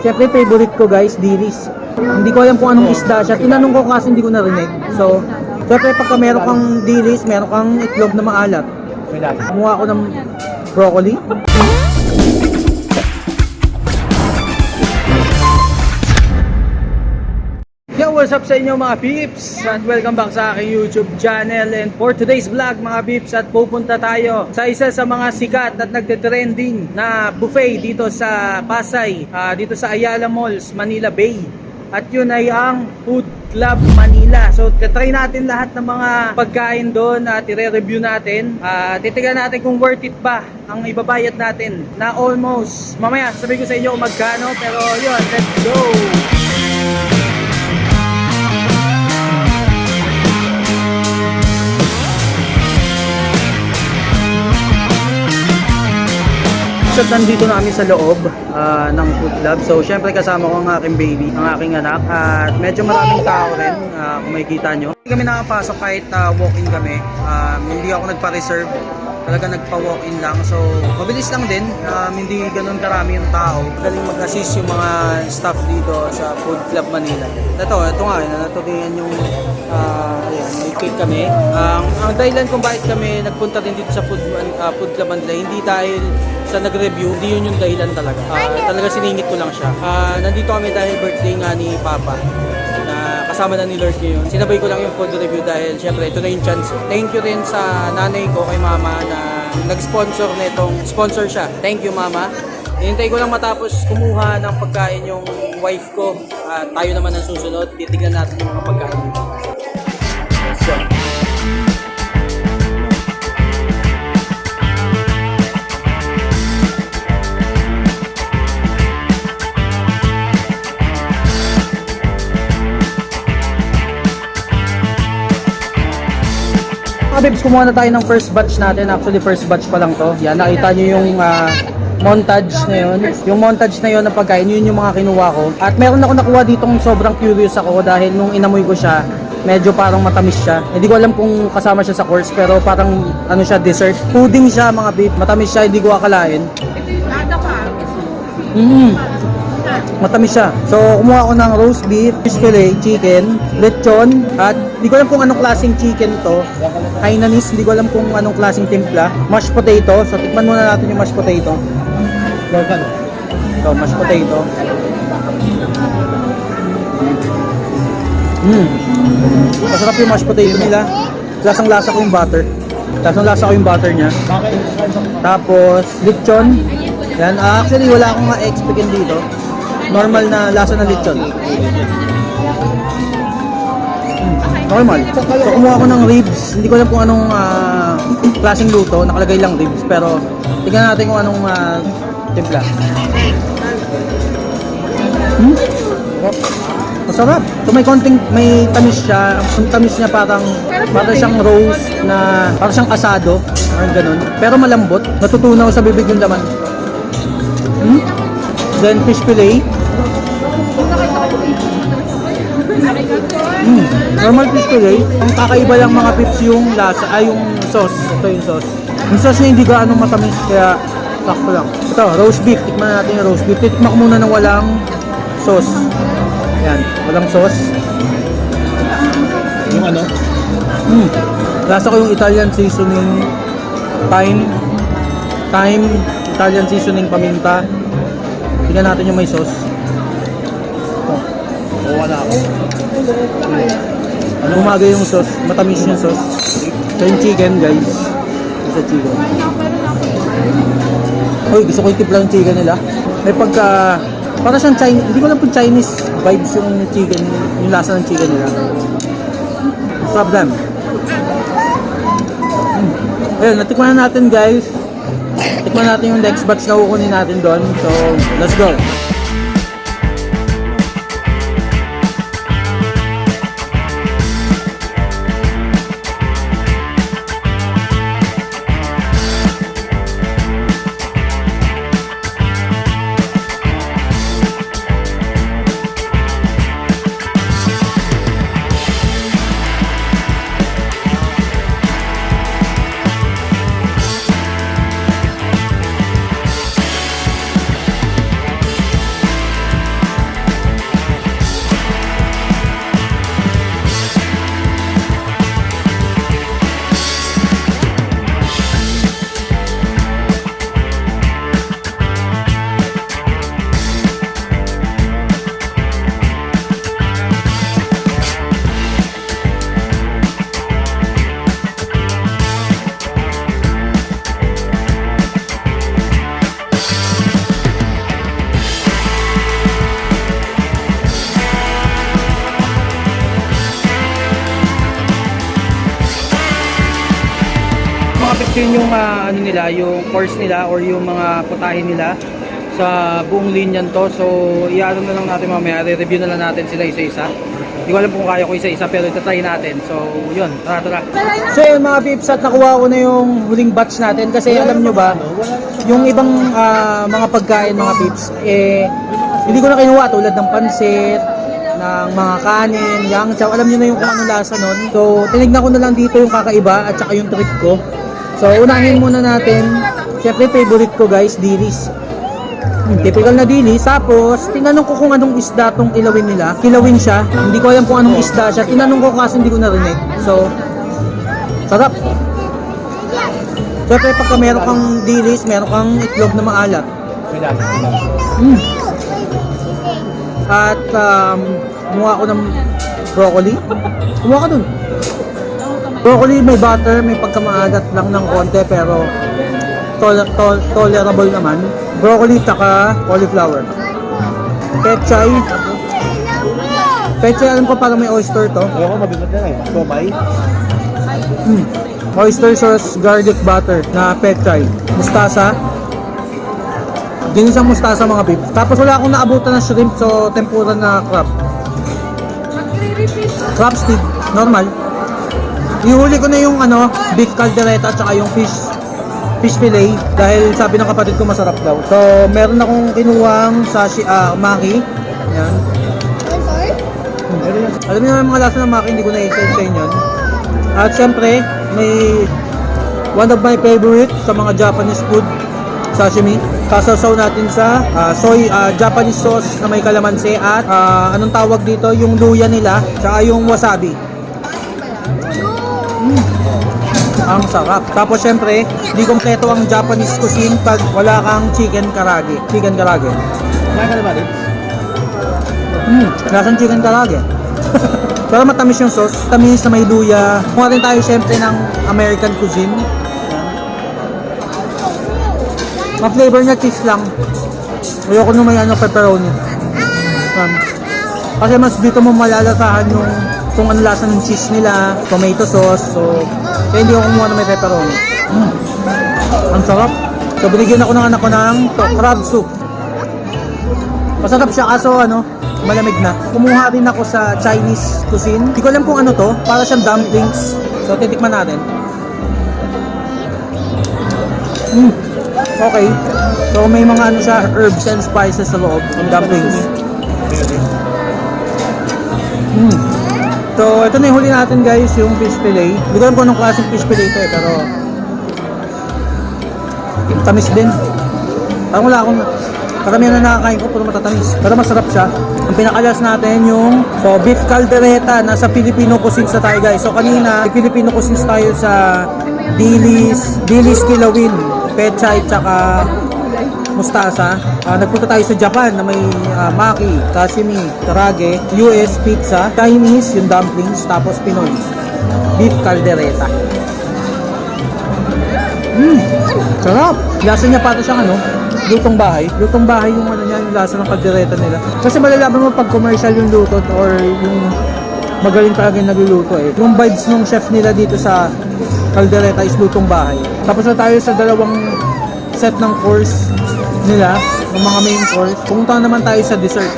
Siyempre, favorite ko guys, dilis. Hindi ko alam kung anong isda siya. Tinanong ko kasi hindi ko narinig. So, siyempre pagka meron kang dilis, meron kang itlog na maalat. Kumuha ako ng broccoli. Yo, what's up sa inyo mga peeps? And welcome back sa aking YouTube channel. And for today's vlog mga peeps, at pupunta tayo sa isa sa mga sikat at nagte-trending na buffet dito sa Pasay, dito sa Ayala Malls, Manila Bay. At yun ay ang Food Club Manila. So try natin lahat ng mga pagkain doon at i-review natin. Titignan natin kung worth it ba ang ibabayad natin na almost. Mamaya sabihin ko sa inyo kung magkano, pero yun, let's go! So nandito na kami sa loob ng Food Club. So syempre kasama ko ang aking baby, ang aking anak. At medyo maraming tao rin kung makikita nyo. Hindi kami nakapasok kahit walk-in kami. Hindi ako nagpa-reserve. Talaga nagpa-walk-in lang. So mabilis lang din. Hindi ganun karami yung tao. Galing mag-assist yung mga staff dito sa Food Club Manila. Ito nga, natutunan yung may cake kami. Ang dahilan kung bakit kami nagpunta din dito sa Food Club Manila, hindi dahil sa nag-review, hindi yun yung dahilan talaga. Talaga siningit ko lang siya. Nandito kami dahil birthday nga ni Papa, na kasama na ni Lord ngayon. Sinabay ko lang yung food review dahil syempre ito na yung chance. Thank you rin sa nanay ko, kay Mama, na nag-sponsor nitong sponsor siya. Thank you, Mama. Hinintay ko lang matapos kumuha ng pagkain yung wife ko. Tayo naman ang susunod. Titignan natin yung mga pagkain. Let's go. Babes, kumuha na tayo ng first batch natin. Actually, first batch pa lang to. Yan, nakita nyo yung montage na yun. Yung montage na yun ng pagkain, yun yung mga kinuha ko. At meron ako nakuha ditong sobrang curious ako dahil nung inamoy ko siya, medyo parang matamis siya. Hindi ko alam kung kasama siya sa course, pero parang ano siya, dessert. Pudding siya mga beef. Matamis siya, hindi ko akalain. Matamis siya. So, kumuha ako ng roast beef, fish fillet, chicken, lechon, at hindi ko alam kung anong klaseng chicken to. Hainanese, hindi ko alam kung anong klaseng timpla. Mashed potato. So, tikman muna natin yung mashed potato. So, mashed potato. Masarap yung mashed potato nila. Lasang-lasa ko yung butter. Lasang-lasa ko yung butter niya. Tapos, lechon. Yan. Actually, wala akong ma-expectin dito. Normal na lasa ng lechon. Normal. So, kumuha ko ng ribs. Hindi ko alam kung anong klaseng luto. Nakalagay lang ribs. Pero, tignan natin kung anong timpla. Masarap. So, may tamis siya. Ang tamis niya parang siyang roast na, parang siyang asado. Parang ganun. Pero malambot. Natutunaw sa bibig yung laman. Then, fish fillet. Normal fish fillet. Ang kakaiba lang mga pips yung lasa, yung sauce. Ito yung sauce. Yung sauce niya hindi gaano matamis, kaya sakto lang. Ito, roast beef. Tikman natin yung roast beef. Titikman ko muna ng walang sauce. Yan, walang sauce. Yung ano? Lasa ko yung Italian seasoning, thyme, Italian seasoning, paminta. Tingnan natin yung may sauce. Wala ako. Umaga yung sauce, matamis yung sauce. So yung chicken guys, sa chicken. Uy, gusto ko itipla yung chicken nila. May pagka, para siyang Chinese, hindi ko lang kung Chinese vibes yung chicken, yung lasa ng chicken nila. Problem. Ayun, natikman na natin guys. Tikman natin yung next batch na kukunin natin doon. So, let's go. 15 yung ano nila, yung course nila or yung mga putahin nila sa buong linyan to. So, i-ano na lang natin mamaya, re-review na lang natin sila isa-isa. Hindi ko alam kung kaya ko isa-isa pero itatry natin. So, yun, tara. So, yun mga peeps, at nakuha ko na yung huling batch natin kasi alam nyo ba, yung ibang mga pagkain mga peeps, hindi ko na kinuha tulad ng pansit, ng mga kanin, yang chow. Alam nyo na yung kung anong lasa nun. So, tinignan ko na lang dito yung kakaiba at saka yung trick ko. So, unahin muna natin. Siyempre, favorite ko guys, dilis. Typical na dilis. Tapos, tinanong ko kung anong isda tong ilawin nila. Kilawin siya. Hindi ko alam kung anong isda siya. Tinanong ko kasi hindi ko narinig. So, sarap. Siyempre, pagka meron kang dilis, meron kang itlog na maalat. At kumuha ko ng broccoli. Kumuha ka dun. Broccoli may butter, may pagkamaagat lang ng konti pero tolerable naman. Broccoli taka cauliflower. Pechay. Pechay alam ko parang may oyster to. Ayoko, mabigat na eh. Somay. Oyster sauce garlic butter na pechay. Mustasa. Ginisang mustasa mga peeps. Tapos wala akong naabutan ng shrimp, so tempura na crab. Crab stick, normal. Ihuli ko na yung beef caldereta at saka yung fish fillet dahil sabi ng kapatid ko masarap daw. So meron akong kinuwang maki. Yan. Alam niyo yung mga lasa ng maki, hindi ko na-explain sa inyo. At syempre, may one of my favorite sa mga Japanese food, sashimi. Kasasaw natin sa Japanese sauce na may kalamansi at anong tawag dito, yung luya nila, tsaka yung wasabi. Ang sarap. Tapos syempre, di kompleto ang Japanese cuisine pag wala kang chicken karage. Chicken karage. Kaya ka na ba rin? Lasang chicken karage. Pero matamis yung sauce. Tamis na may luya. Kung rin tayo syempre ng American cuisine. Ma-flavor niya cheese lang. Ayoko nung may pepperoni. Kasi mas dito mo malalasahan yung kung ano lasa ng cheese nila, tomato sauce. So, kaya hindi ako kumuha na may pepperoni. Ang sarap. So, binigyan ako ng anak ko ng crab soup. Masarap siya kaso malamig na. Kumuha rin ako sa Chinese cuisine. Hindi ko alam kung ano to. Para siyang dumplings. So, titikman natin. Okay. So may mga siya, herbs and spices sa loob ng dumplings. So ito na yung huli natin guys, yung fish fillet. Hindi ko alam kung anong klaseng fish fillet ito pero tamis din. Parang wala akong karamihan na nakakain ko pero matatamis. Pero masarap siya. Ang pinakalas natin yung beef caldereta. Nasa Filipino cuisines na tayo guys. So kanina, Filipino cuisines tayo sa dilis kilawin, pechay, tsaka mustasa. Nagpunta tayo sa Japan na may maki, sashimi, karage, US pizza, Chinese yung dumplings, tapos Pinoy beef caldereta. Sarap! Lasa niya para siyang lutong bahay. Lutong bahay yung niya, yung lasa ng caldereta nila. Kasi malalaman mo pag commercial yung luto or yung magaling talaga yung nagluluto eh. Yung vibes ng chef nila dito sa caldereta is lutong bahay. Tapos na tayo sa dalawang set ng course nila, ng mga main course. Pumunta naman tayo sa dessert.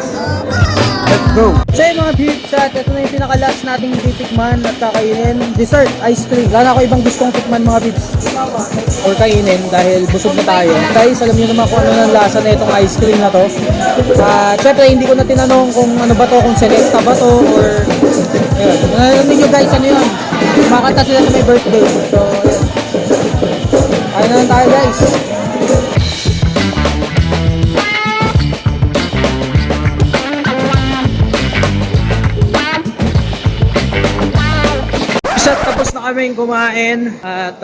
Let's go! So yun mga peeps, at ito na yung pinaka-last nating titikman at kakainin. Dessert, ice cream. Wala na ako ibang gustong tikman mga peeps or kainin dahil busog na tayo. Guys, alam niyo naman kung ano ng lasa na itong ice cream na to. Syempre, hindi ko na tinanong kung ano ba to, kung selecta ba to or ayun. Alam niyo guys, ano yun? Makanta sila sa may birthday. So, ayun. Ayun na lang tayo guys. Tapos na kaming kumain at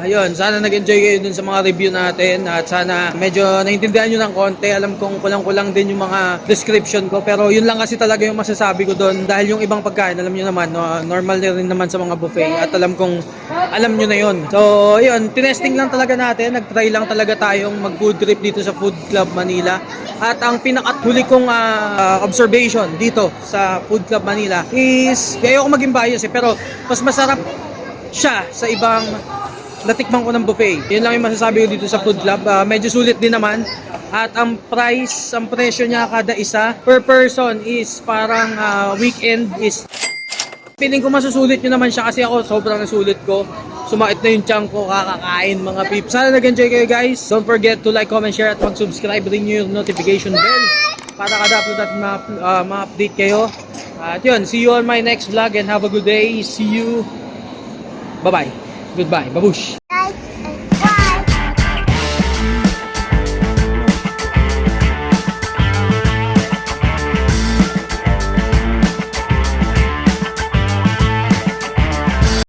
ayun, sana nag-enjoy kayo dun sa mga review natin at sana medyo naintindihan nyo ng konti. Alam kong kulang-kulang din yung mga description ko pero yun lang kasi talaga yung masasabi ko dun dahil yung ibang pagkain alam nyo naman, normal na rin naman sa mga buffet at alam kong alam nyo na yun. So ayun, tinesting lang talaga natin, nag-try lang talaga tayong mag-food trip dito sa Food Club Manila. At ang pinakahuli kong observation dito sa Food Club Manila is, kaya ako maging bias pero mas masarap siya sa ibang natikman ko ng buffet. Yun lang yung masasabi ko dito sa Food Club. Medyo sulit din naman. At ang presyo niya kada isa per person is parang weekend is feeling ko masusulit nyo naman siya kasi ako sobrang nasulit ko. Sumakit na yung tiyan ko kakakain mga peeps. Sana nag-enjoy kayo guys. Don't forget to like, comment, share at mag-subscribe. Ring nyo yung notification bell para kada upload at ma-update kayo. At yun, see you on my next vlog and have a good day. See you. Bye-bye. Goodbye. Babush.